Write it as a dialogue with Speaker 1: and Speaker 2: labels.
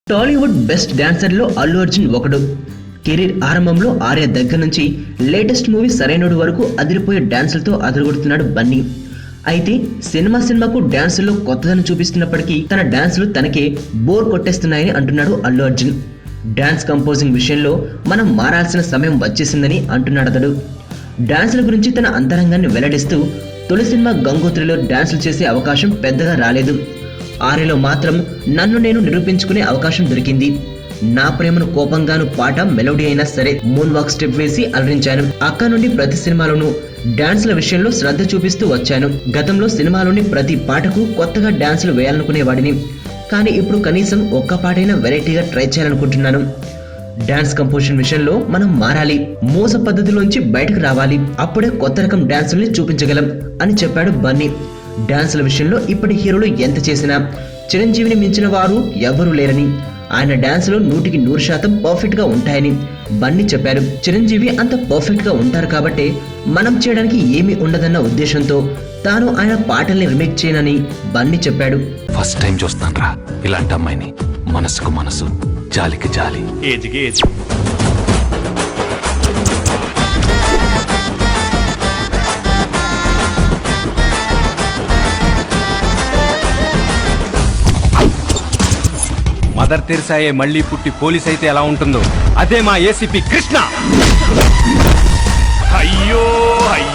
Speaker 1: Tollywood best డాన్సర్లో Allu Arjun ఒకడు. Career ఆరంభంలో ఆర్య దగ్గర నుంచి లేటెస్ట్ మూవీ సరైనడు వరకు అదిరిపోయే డాన్సులతో అదరగొడుతున్నాడు బన్నీ. అయితే సినిమాకు డాన్సుల్లో కొత్తదనం చూపిస్తున్నప్పటికీ తన డాన్సులు తనకే బోర్ కొట్టేస్తున్నాయని అంటున్నాడు అల్లు అర్జున్. డాన్స్ కంపోజింగ్ విషయంలో మనం మారాల్సిన సమయం వచ్చేసిందని అంటున్నాడు అతడు. డాన్సుల గురించి తన అంతరంగాన్ని వెల్లడిస్తూ తొలి సినిమా గంగోత్రిలో డాన్సులు చేసే అవకాశం పెద్దగా రాలేదు. ఆర్యలో మాత్రం నన్ను నేను నిరూపించుకునే అవకాశం దొరికింది. నా ప్రేమను కోపంగాను పాట మెలోడీ అయినా సరే మూన్ వాక్ స్టెప్ వేసి అలరించాను. అక్క నుండి ప్రతి సినిమాలోనూ డాన్సుల విషయంలో శ్రద్ధ చూపిస్తూ వచ్చాను. గతంలో సినిమాలోని ప్రతి పాటకు కొత్తగా డాన్సులు వేయాలనుకునేవాడిని, కానీ ఇప్పుడు కనీసం ఒక్క పాటైనా వెరైటీగా ట్రై చేయాలనుకుంటున్నాను. డాన్స్ కంపోజిషన్ విషయంలో మనం మారాలి, మోస పద్ధతిలోంచి బయటకు రావాలి, అప్పుడే కొత్త రకం డాన్సుల్ని చూపించగలం అని చెప్పాడు బన్నీ. డాన్సుల విషయంలో ఇప్పటి హీరోలు ఎంత చేసినా చిరంజీవిని మించిన వారు ఎవరూ లేరని, ఆయన డాన్సులు 100% పర్ఫెక్ట్ గా ఉంటాయని బన్నీ చెప్పారు. చిరంజీవి అంత పర్ఫెక్ట్ గా ఉంటారు కాబట్టి మనం చేయడానికి ఏమీ ఉండదన్న ఉద్దేశంతో తాను ఆయన పాటల్ని రిమేక్ చేయనని బన్నీ చెప్పాడు.
Speaker 2: ఫస్ట్ టైం చూస్తాను రా ఇలాంటి అమ్మాయిని, మనసుకు మనసు, జాలికి జాలి. ఏజ్కి ఏజ్. మదర్ తెరిసాయే మళ్ళీ పుట్టి పోలీస్ అయితే ఎలా ఉంటుందో అదే మా ఏసీపీ కృష్ణ. అయ్యో